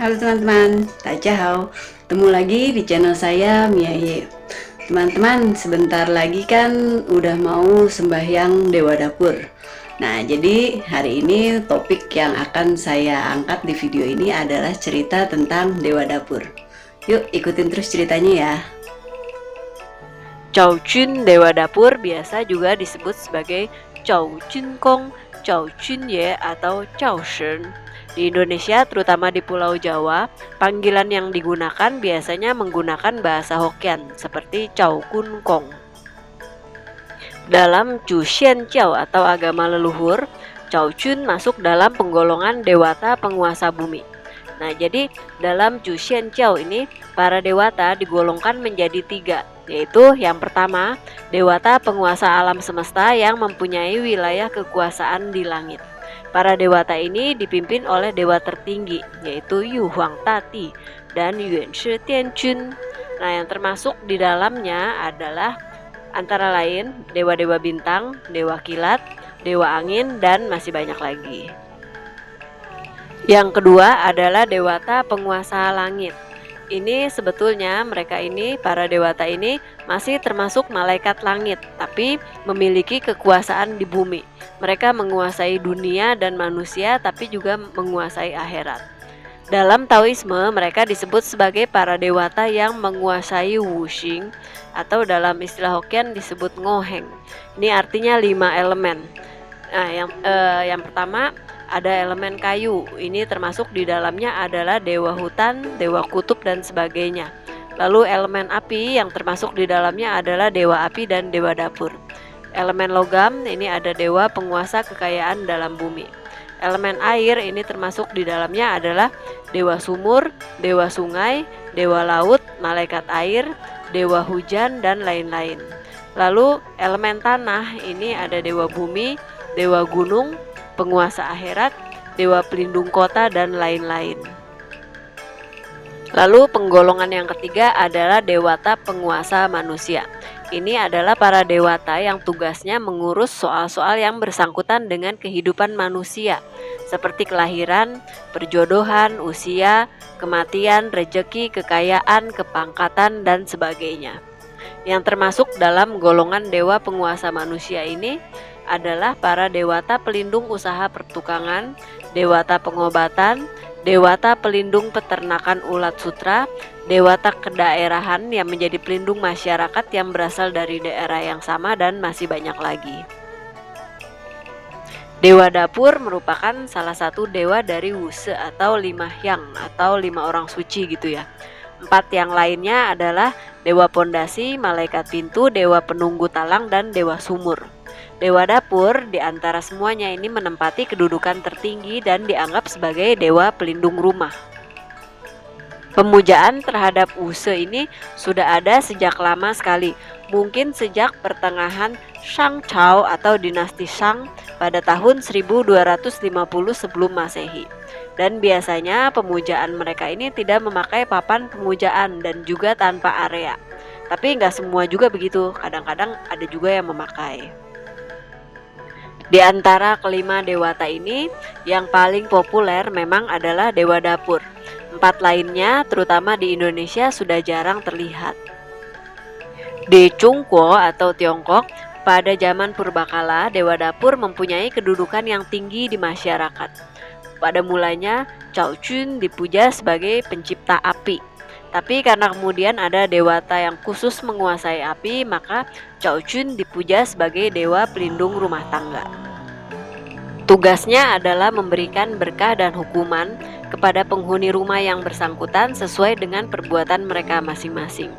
Halo teman-teman, Hao. Ketemu lagi di channel saya Miaye. Teman-teman, sebentar lagi kan udah mau sembahyang Dewa Dapur. Nah, jadi hari ini topik yang akan saya angkat di video ini adalah cerita tentang Dewa Dapur. Yuk ikutin terus ceritanya ya. Chao Chun, Dewa Dapur, biasa juga disebut sebagai Chao Chun Kong, Chao Chun Ye, atau Chao Shen. Di Indonesia, terutama di Pulau Jawa, panggilan yang digunakan biasanya menggunakan bahasa Hokkien seperti Chao Kun Kong. Dalam Chu Xian Jiao atau agama leluhur, Chao Chun masuk dalam penggolongan dewata penguasa bumi. Nah, jadi dalam Chu Xian Jiao ini, para dewata digolongkan menjadi 3, yaitu yang pertama, dewata penguasa alam semesta yang mempunyai wilayah kekuasaan di langit. Para dewata ini dipimpin oleh dewa tertinggi, yaitu Yu Huang Tati dan Yuan Shi Tian Chun. Nah, yang termasuk di dalamnya adalah antara lain dewa-dewa bintang, dewa kilat, dewa angin, dan masih banyak lagi. Yang kedua adalah dewata penguasa langit. Ini sebetulnya mereka ini, para dewata ini masih termasuk malaikat langit, tapi memiliki kekuasaan di bumi. Mereka menguasai dunia dan manusia, tapi juga menguasai akhirat. Dalam Taoisme, mereka disebut sebagai para dewata yang menguasai wuxing, atau dalam istilah Hokkien disebut ngoheng. Ini artinya 5 elemen. Nah, yang pertama ada elemen kayu. Ini termasuk di dalamnya adalah dewa hutan, dewa kutub, dan sebagainya. Lalu elemen api yang termasuk di dalamnya adalah dewa api dan dewa dapur. Elemen logam ini ada dewa penguasa kekayaan dalam bumi. Elemen air ini termasuk di dalamnya adalah dewa sumur, dewa sungai, dewa laut, malaikat air, dewa hujan, dan lain-lain. Lalu elemen tanah ini ada dewa bumi, dewa gunung, penguasa akhirat, dewa pelindung kota, dan lain-lain. Lalu penggolongan yang ketiga adalah dewata penguasa manusia. Ini adalah para dewata yang tugasnya mengurus soal-soal yang bersangkutan dengan kehidupan manusia, seperti kelahiran, perjodohan, usia, kematian, rejeki, kekayaan, kepangkatan, dan sebagainya. Yang termasuk dalam golongan dewa penguasa manusia ini adalah para dewata pelindung usaha pertukangan, dewata pengobatan, dewata pelindung peternakan ulat sutra, dewata kedaerahan yang menjadi pelindung masyarakat yang berasal dari daerah yang sama, dan masih banyak lagi. Dewa dapur merupakan salah satu dewa dari Wuse atau 5 hyang atau 5 orang suci gitu ya. 4 yang lainnya adalah dewa pondasi, malaikat pintu, dewa penunggu talang, dan dewa sumur. Dewa dapur di antara semuanya ini menempati kedudukan tertinggi dan dianggap sebagai dewa pelindung rumah. Pemujaan terhadap Wuse ini sudah ada sejak lama sekali, mungkin sejak pertengahan Shang Chao atau dinasti Shang pada tahun 1250 sebelum Masehi. Dan biasanya pemujaan mereka ini tidak memakai papan pemujaan dan juga tanpa area. Tapi nggak semua juga begitu, kadang-kadang ada juga yang memakai. Di antara kelima dewata ini, yang paling populer memang adalah dewa dapur. 4 lainnya, terutama di Indonesia, sudah jarang terlihat. Di Chungguo atau Tiongkok, pada zaman purbakala, dewa dapur mempunyai kedudukan yang tinggi di masyarakat. Pada mulanya, Chao Chun dipuja sebagai pencipta api. Tapi karena kemudian ada dewata yang khusus menguasai api, maka Chao Chun dipuja sebagai dewa pelindung rumah tangga. Tugasnya adalah memberikan berkah dan hukuman kepada penghuni rumah yang bersangkutan sesuai dengan perbuatan mereka masing-masing.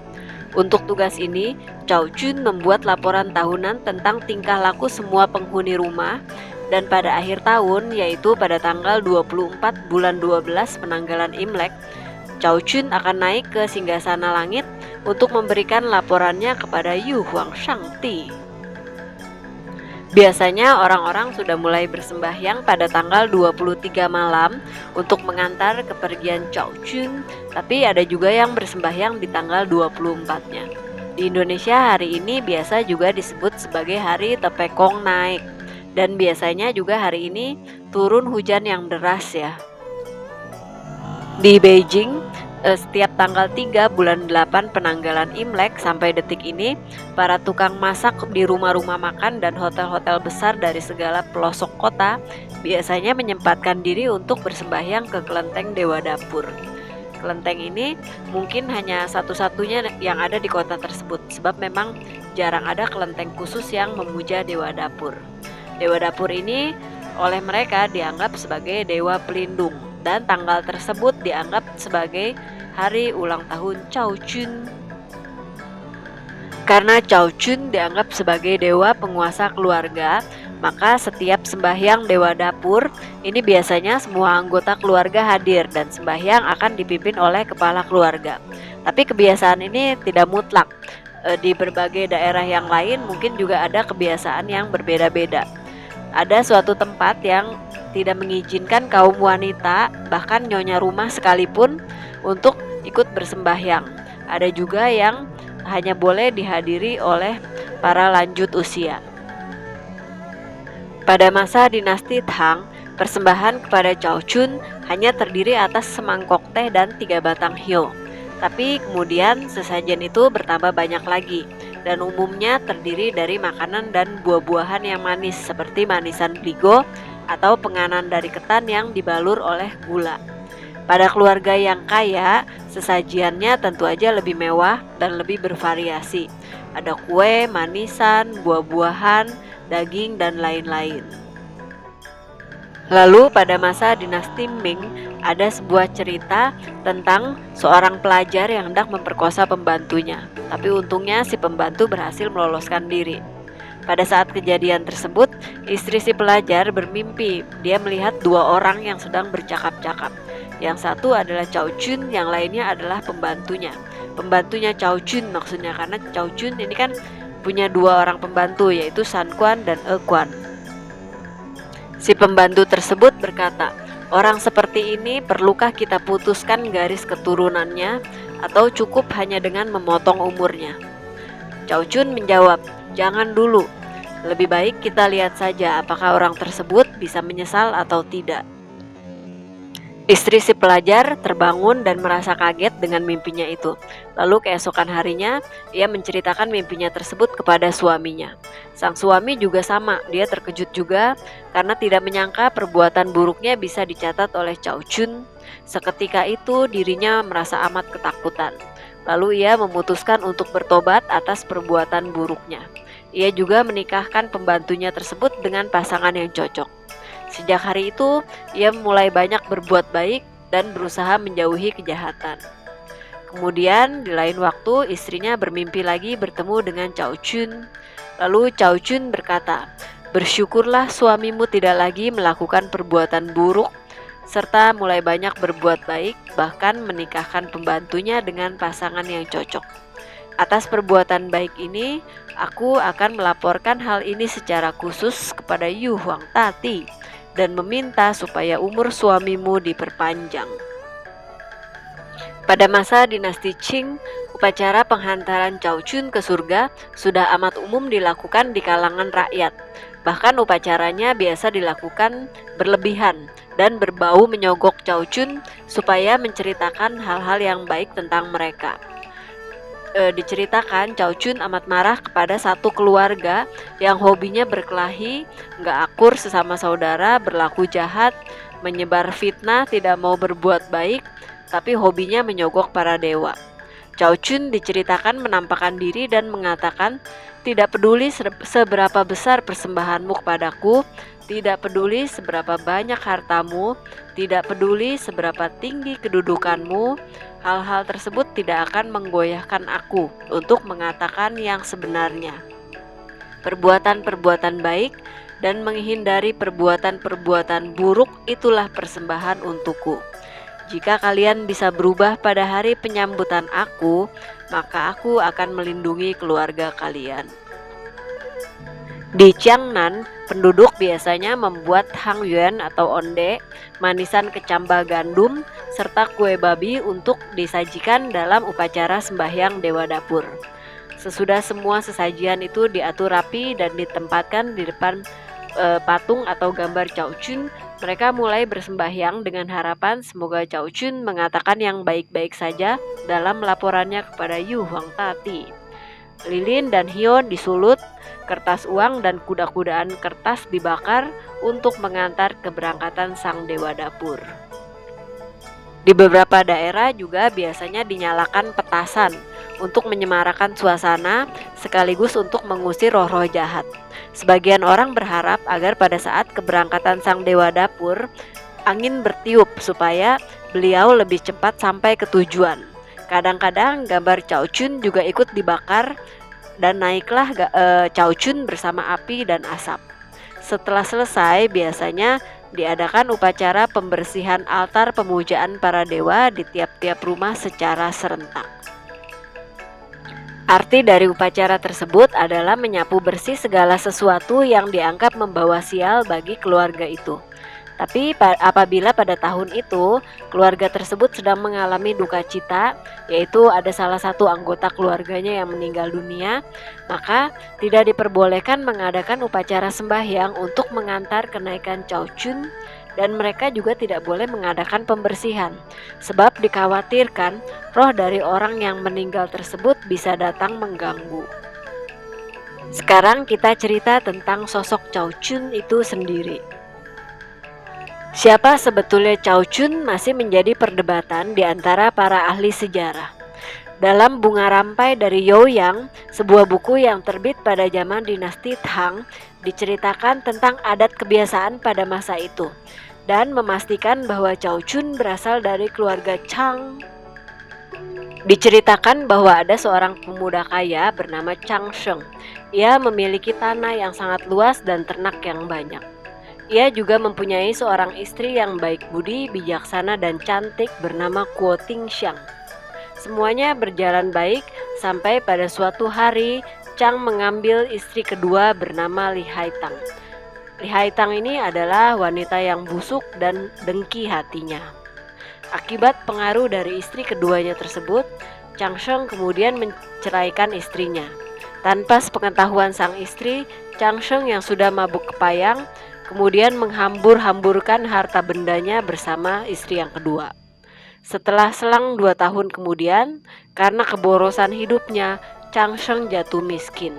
Untuk tugas ini, Chao Chun membuat laporan tahunan tentang tingkah laku semua penghuni rumah, dan pada akhir tahun, yaitu pada tanggal 24 bulan 12 penanggalan Imlek, Chao Chun akan naik ke singgasana langit untuk memberikan laporannya kepada Yu Huang Shangti. Biasanya orang-orang sudah mulai bersembahyang pada tanggal 23 malam untuk mengantar kepergian Chao Chun, tapi ada juga yang bersembahyang di tanggal 24-nya. Di Indonesia hari ini biasa juga disebut sebagai hari Tepekong naik, dan biasanya juga hari ini turun hujan yang deras ya. Di Beijing, setiap tanggal 3 bulan 8 penanggalan Imlek sampai detik ini, para tukang masak di rumah-rumah makan dan hotel-hotel besar dari segala pelosok kota biasanya menyempatkan diri untuk bersembahyang ke kelenteng Dewa Dapur. Kelenteng ini mungkin hanya satu-satunya yang ada di kota tersebut, sebab memang jarang ada kelenteng khusus yang memuja Dewa Dapur. Dewa Dapur ini oleh mereka dianggap sebagai dewa pelindung, dan tanggal tersebut dianggap sebagai hari ulang tahun Chao Chun. Karena Chao Chun dianggap sebagai dewa penguasa keluarga, maka setiap sembahyang Dewa Dapur ini biasanya semua anggota keluarga hadir dan sembahyang akan dipimpin oleh kepala keluarga. Tapi kebiasaan ini tidak mutlak. Di berbagai daerah yang lain mungkin juga ada kebiasaan yang berbeda-beda. Ada suatu tempat yang tidak mengizinkan kaum wanita, bahkan nyonya rumah sekalipun, untuk ikut bersembahyang. Ada juga yang hanya boleh dihadiri oleh para lanjut usia. Pada masa dinasti Tang, persembahan kepada Chao Chun hanya terdiri atas semangkok teh dan 3 batang hiyo. Tapi kemudian sesajen itu bertambah banyak lagi, dan umumnya terdiri dari makanan dan buah-buahan yang manis seperti manisan bligo atau penganan dari ketan yang dibalur oleh gula. Pada keluarga yang kaya, sesajiannya tentu aja lebih mewah dan lebih bervariasi. Ada kue, manisan, buah-buahan, daging, dan lain-lain. Lalu pada masa dinasti Ming, ada sebuah cerita tentang seorang pelajar yang hendak memperkosa pembantunya. Tapi untungnya si pembantu berhasil meloloskan diri. Pada saat kejadian tersebut, istri si pelajar bermimpi. Dia melihat 2 orang yang sedang bercakap-cakap. Yang satu adalah Chao Chun, yang lainnya adalah pembantunya. Pembantunya Chao Chun maksudnya, karena Chao Chun ini kan punya 2 orang pembantu, yaitu San Quan dan E Quan. Si pembantu tersebut berkata, "Orang seperti ini perlukah kita putuskan garis keturunannya, atau cukup hanya dengan memotong umurnya?" Chao Chun menjawab, "Jangan dulu. Lebih baik kita lihat saja apakah orang tersebut bisa menyesal atau tidak." Istri si pelajar terbangun dan merasa kaget dengan mimpinya itu. Lalu keesokan harinya, ia menceritakan mimpinya tersebut kepada suaminya. Sang suami juga sama, dia terkejut juga karena tidak menyangka perbuatan buruknya bisa dicatat oleh Chao Chun. Seketika itu dirinya merasa amat ketakutan. Lalu ia memutuskan untuk bertobat atas perbuatan buruknya. Ia juga menikahkan pembantunya tersebut dengan pasangan yang cocok. Sejak hari itu, ia mulai banyak berbuat baik dan berusaha menjauhi kejahatan. Kemudian, di lain waktu, istrinya bermimpi lagi bertemu dengan Chao Chun. Lalu Chao Chun berkata, "Bersyukurlah suamimu tidak lagi melakukan perbuatan buruk, serta mulai banyak berbuat baik, bahkan menikahkan pembantunya dengan pasangan yang cocok. Atas perbuatan baik ini, aku akan melaporkan hal ini secara khusus kepada Yu Huang Tati dan meminta supaya umur suamimu diperpanjang." Pada masa dinasti Qing, upacara penghantaran Chao Chun ke surga sudah amat umum dilakukan di kalangan rakyat. Bahkan upacaranya biasa dilakukan berlebihan dan berbau menyogok Chao Chun supaya menceritakan hal-hal yang baik tentang mereka. Diceritakan Chao Chun amat marah kepada satu keluarga yang hobinya berkelahi, nggak akur sesama saudara, berlaku jahat, menyebar fitnah, tidak mau berbuat baik, tapi hobinya menyogok para dewa. Chao Chun diceritakan menampakkan diri dan mengatakan, "Tidak peduli seberapa besar persembahanmu kepadaku, tidak peduli seberapa banyak hartamu, tidak peduli seberapa tinggi kedudukanmu, hal-hal tersebut tidak akan menggoyahkan aku untuk mengatakan yang sebenarnya. Perbuatan-perbuatan baik dan menghindari perbuatan-perbuatan buruk itulah persembahan untukku. Jika kalian bisa berubah pada hari penyambutan aku, maka aku akan melindungi keluarga kalian." Di Jiangnan, penduduk biasanya membuat hang yuan atau onde, manisan kecamba gandum, serta kue babi untuk disajikan dalam upacara sembahyang Dewa Dapur. Sesudah semua sesajian itu diatur rapi dan ditempatkan di depan patung atau gambar Chao Chun, mereka mulai bersembahyang dengan harapan semoga Cao Chun mengatakan yang baik-baik saja dalam laporannya kepada Yu Huang Tati. Lilin dan Hion disulut, kertas uang dan kuda-kudaan kertas dibakar untuk mengantar keberangkatan sang dewa dapur. Di beberapa daerah juga biasanya dinyalakan petasan untuk menyemarakan suasana sekaligus untuk mengusir roh-roh jahat. Sebagian orang berharap agar pada saat keberangkatan sang dewa dapur, angin bertiup supaya beliau lebih cepat sampai ke tujuan. Kadang-kadang gambar Cao Chun juga ikut dibakar dan naiklah Cao Chun bersama api dan asap. Setelah selesai, biasanya diadakan upacara pembersihan altar pemujaan para dewa di tiap-tiap rumah secara serentak. Arti dari upacara tersebut adalah menyapu bersih segala sesuatu yang dianggap membawa sial bagi keluarga itu. Tapi apabila pada tahun itu keluarga tersebut sedang mengalami duka cita, yaitu ada salah satu anggota keluarganya yang meninggal dunia, maka tidak diperbolehkan mengadakan upacara sembahyang untuk mengantar kenaikan Cao Chun, dan mereka juga tidak boleh mengadakan pembersihan, sebab dikhawatirkan roh dari orang yang meninggal tersebut bisa datang mengganggu. Sekarang kita cerita tentang sosok Cao Chun itu sendiri. Siapa sebetulnya Cao Chun masih menjadi perdebatan di antara para ahli sejarah. Dalam Bunga Rampai dari Youyang, sebuah buku yang terbit pada zaman dinasti Tang, diceritakan tentang adat kebiasaan pada masa itu dan memastikan bahwa Cao Chun berasal dari keluarga Chang. Diceritakan bahwa ada seorang pemuda kaya bernama Chang Sheng. Ia memiliki tanah yang sangat luas dan ternak yang banyak. Ia juga mempunyai seorang istri yang baik budi, bijaksana dan cantik bernama Kuo Ting Xiang. Semuanya berjalan baik sampai pada suatu hari Chang mengambil istri kedua bernama Li Haitang. Li Haitang ini adalah wanita yang busuk dan dengki hatinya. Akibat pengaruh dari istri keduanya tersebut, Chang Sheng kemudian menceraikan istrinya. Tanpa sepengetahuan sang istri, Chang Sheng yang sudah mabuk kepayang kemudian menghambur-hamburkan harta bendanya bersama istri yang kedua. Setelah selang 2 tahun kemudian, karena keborosan hidupnya, Chang Sheng jatuh miskin.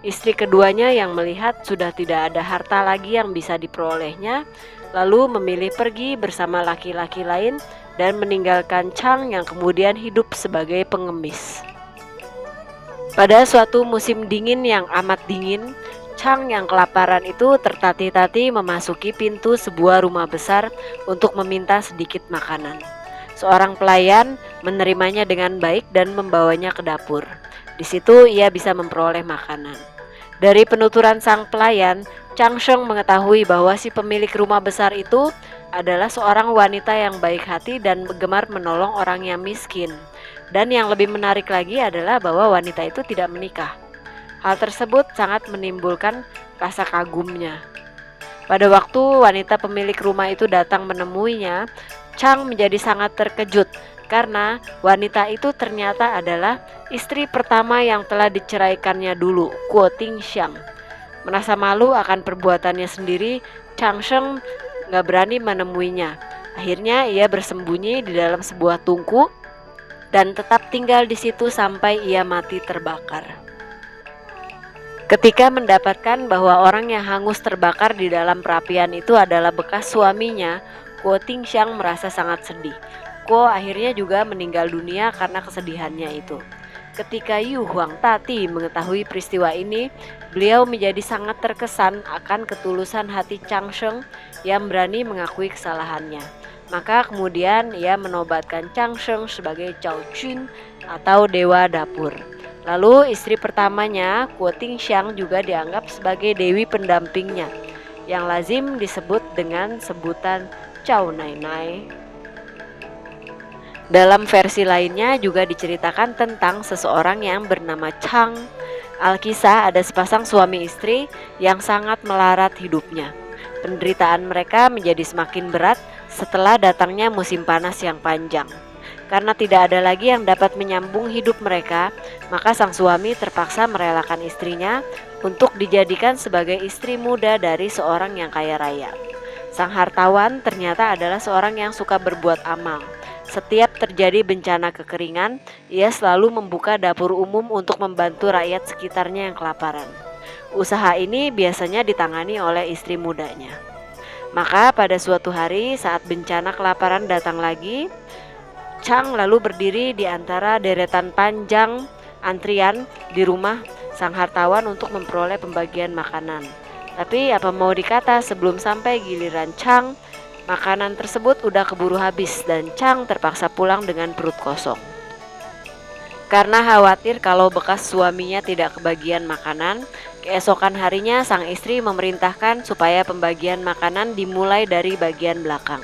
Istri keduanya yang melihat sudah tidak ada harta lagi yang bisa diperolehnya, lalu memilih pergi bersama laki-laki lain dan meninggalkan Chang yang kemudian hidup sebagai pengemis. Pada suatu musim dingin yang amat dingin, Chang yang kelaparan itu tertati-tati memasuki pintu sebuah rumah besar untuk meminta sedikit makanan. Seorang pelayan menerimanya dengan baik dan membawanya ke dapur. Di situ ia bisa memperoleh makanan. Dari penuturan sang pelayan, Chang Sheng mengetahui bahwa si pemilik rumah besar itu adalah seorang wanita yang baik hati dan gemar menolong orang yang miskin. Dan yang lebih menarik lagi adalah bahwa wanita itu tidak menikah. Hal tersebut sangat menimbulkan rasa kagumnya. Pada waktu wanita pemilik rumah itu datang menemuinya, Chang menjadi sangat terkejut karena wanita itu ternyata adalah istri pertama yang telah diceraikannya dulu, Kuo Ting Xiang. Merasa malu akan perbuatannya sendiri, Chang Sheng gak berani menemuinya. Akhirnya ia bersembunyi di dalam sebuah tungku dan tetap tinggal di situ sampai ia mati terbakar. Ketika mendapatkan bahwa orang yang hangus terbakar di dalam perapian itu adalah bekas suaminya, Kuo Ting Xiang merasa sangat sedih. Kuo akhirnya juga meninggal dunia karena kesedihannya itu. Ketika Yu Huang Tati mengetahui peristiwa ini, beliau menjadi sangat terkesan akan ketulusan hati Chang Sheng yang berani mengakui kesalahannya. Maka kemudian ia menobatkan Chang Sheng sebagai Cao Chun atau dewa dapur. Lalu istri pertamanya, Kuo Ting Xiang, juga dianggap sebagai dewi pendampingnya, yang lazim disebut dengan sebutan Cao Nai Nai. Dalam versi lainnya juga diceritakan tentang seseorang yang bernama Chang. Alkisah ada sepasang suami istri yang sangat melarat hidupnya. Penderitaan mereka menjadi semakin berat setelah datangnya musim panas yang panjang. Karena tidak ada lagi yang dapat menyambung hidup mereka, maka sang suami terpaksa merelakan istrinya untuk dijadikan sebagai istri muda dari seorang yang kaya raya. Sang hartawan ternyata adalah seorang yang suka berbuat amal. Setiap terjadi bencana kekeringan, ia selalu membuka dapur umum untuk membantu rakyat sekitarnya yang kelaparan. Usaha ini biasanya ditangani oleh istri mudanya. Maka pada suatu hari saat bencana kelaparan datang lagi, Chang lalu berdiri di antara deretan panjang antrian di rumah sang hartawan untuk memperoleh pembagian makanan. Tapi apa mau dikata, sebelum sampai giliran Chang, makanan tersebut udah keburu habis dan Chang terpaksa pulang dengan perut kosong. Karena khawatir kalau bekas suaminya tidak kebagian makanan, keesokan harinya sang istri memerintahkan supaya pembagian makanan dimulai dari bagian belakang.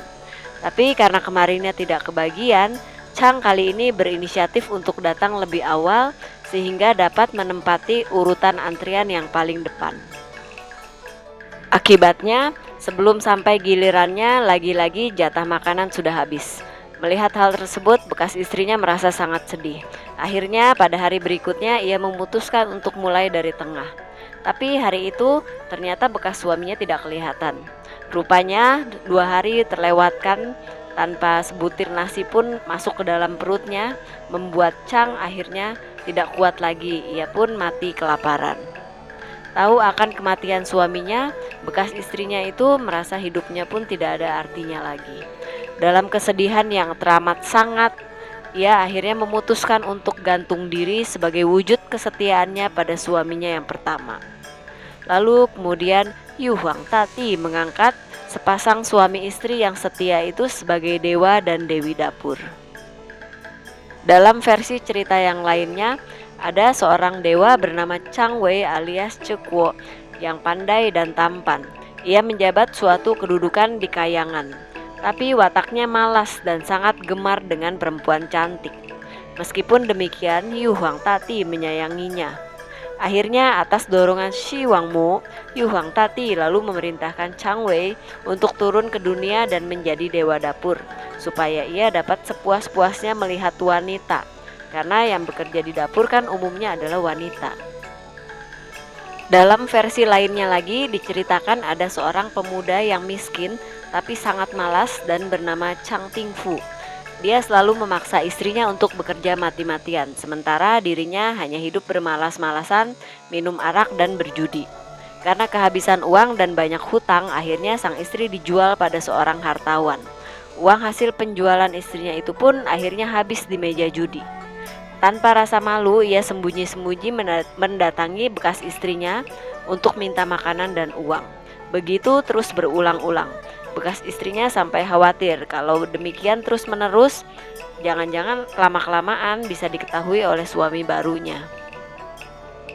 Tapi karena kemarinnya tidak kebagian, Chang kali ini berinisiatif untuk datang lebih awal sehingga dapat menempati urutan antrian yang paling depan. Akibatnya, sebelum sampai gilirannya, lagi-lagi jatah makanan sudah habis. Melihat hal tersebut, bekas istrinya merasa sangat sedih. Akhirnya, pada hari berikutnya, ia memutuskan untuk mulai dari tengah. Tapi hari itu, ternyata bekas suaminya tidak kelihatan. Rupanya, 2 hari terlewatkan tanpa sebutir nasi pun masuk ke dalam perutnya, membuat Chang akhirnya tidak kuat lagi. Ia pun mati kelaparan. Tahu akan kematian suaminya, bekas istrinya itu merasa hidupnya pun tidak ada artinya lagi. Dalam kesedihan yang teramat sangat, ia akhirnya memutuskan untuk gantung diri sebagai wujud kesetiaannya pada suaminya yang pertama. Lalu kemudian Yu Huang Tati mengangkat sepasang suami istri yang setia itu sebagai dewa dan dewi dapur. Dalam versi cerita yang lainnya, ada seorang dewa bernama Chang Wei alias Cekuo yang pandai dan tampan. Ia menjabat suatu kedudukan di Kayangan, tapi wataknya malas dan sangat gemar dengan perempuan cantik. Meskipun demikian, Yu Huang Tati menyayanginya. Akhirnya atas dorongan Shi Wangmu, Yu Huang Tati lalu memerintahkan Chang Wei untuk turun ke dunia dan menjadi dewa dapur, supaya ia dapat sepuas-puasnya melihat wanita. Karena yang bekerja di dapur kan umumnya adalah wanita. Dalam versi lainnya lagi diceritakan ada seorang pemuda yang miskin tapi sangat malas dan bernama Chang Tingfu. Dia selalu memaksa istrinya untuk bekerja mati-matian, sementara dirinya hanya hidup bermalas-malasan, minum arak dan berjudi. Karena kehabisan uang dan banyak hutang, akhirnya sang istri dijual pada seorang hartawan. Uang hasil penjualan istrinya itu pun akhirnya habis di meja judi. Tanpa rasa malu, ia sembunyi-sembunyi mendatangi bekas istrinya untuk minta makanan dan uang. Begitu terus berulang-ulang. Bekas istrinya sampai khawatir kalau demikian terus-menerus, jangan-jangan lama-kelamaan bisa diketahui oleh suami barunya.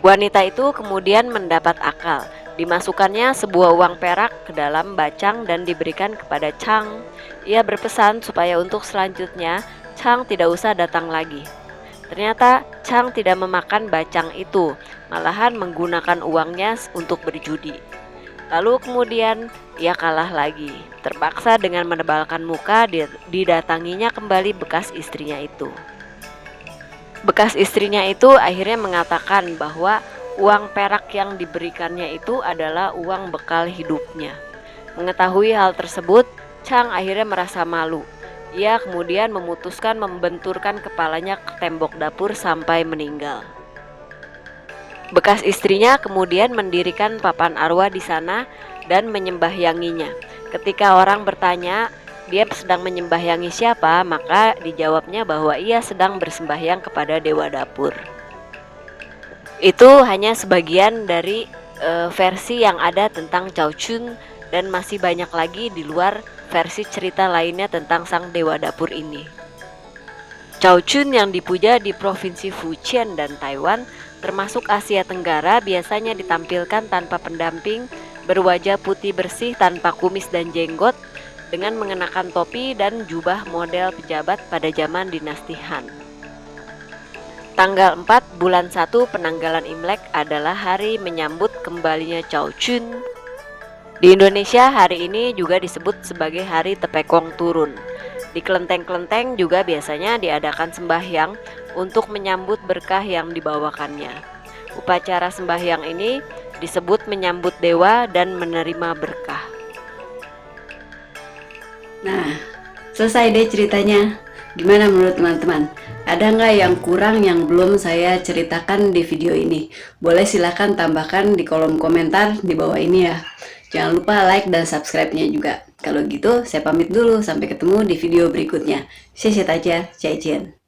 Wanita itu kemudian mendapat akal. Dimasukkannya sebuah uang perak ke dalam bacang dan diberikan kepada Chang. Ia berpesan supaya untuk selanjutnya Chang tidak usah datang lagi. Ternyata Chang tidak memakan bacang itu, malahan menggunakan uangnya untuk berjudi. Lalu kemudian ia kalah lagi. Terpaksa dengan menebalkan muka didatanginya kembali bekas istrinya itu. Bekas istrinya itu akhirnya mengatakan bahwa uang perak yang diberikannya itu adalah uang bekal hidupnya. Mengetahui hal tersebut, Chang akhirnya merasa malu. Ia kemudian memutuskan membenturkan kepalanya ke tembok dapur sampai meninggal. Bekas istrinya kemudian mendirikan papan arwah di sana dan menyembahyanginya. Ketika orang bertanya dia sedang menyembahyangi siapa, maka dijawabnya bahwa ia sedang bersembahyang kepada dewa dapur. Itu hanya sebagian dari versi yang ada tentang Cao Chun, dan masih banyak lagi di luar versi cerita lainnya tentang sang dewa dapur ini. Cao Chun yang dipuja di provinsi Fujian dan Taiwan, termasuk Asia Tenggara, biasanya ditampilkan tanpa pendamping, berwajah putih bersih tanpa kumis dan jenggot, dengan mengenakan topi dan jubah model pejabat pada zaman dinasti Han. Tanggal 4 bulan 1 penanggalan Imlek adalah hari menyambut kembalinya Cao Chun. Di Indonesia hari ini juga disebut sebagai hari Tepekong Turun. Di kelenteng-kelenteng juga biasanya diadakan sembahyang untuk menyambut berkah yang dibawakannya. Upacara sembahyang ini disebut menyambut dewa dan menerima berkah. Nah, selesai deh ceritanya. Gimana menurut teman-teman? Ada nggak yang kurang yang belum saya ceritakan di video ini? Boleh silahkan tambahkan di kolom komentar di bawah ini ya. Jangan lupa like dan subscribe-nya juga. Kalau gitu, saya pamit dulu. Sampai ketemu di video berikutnya. Xie xie dajian, 再见.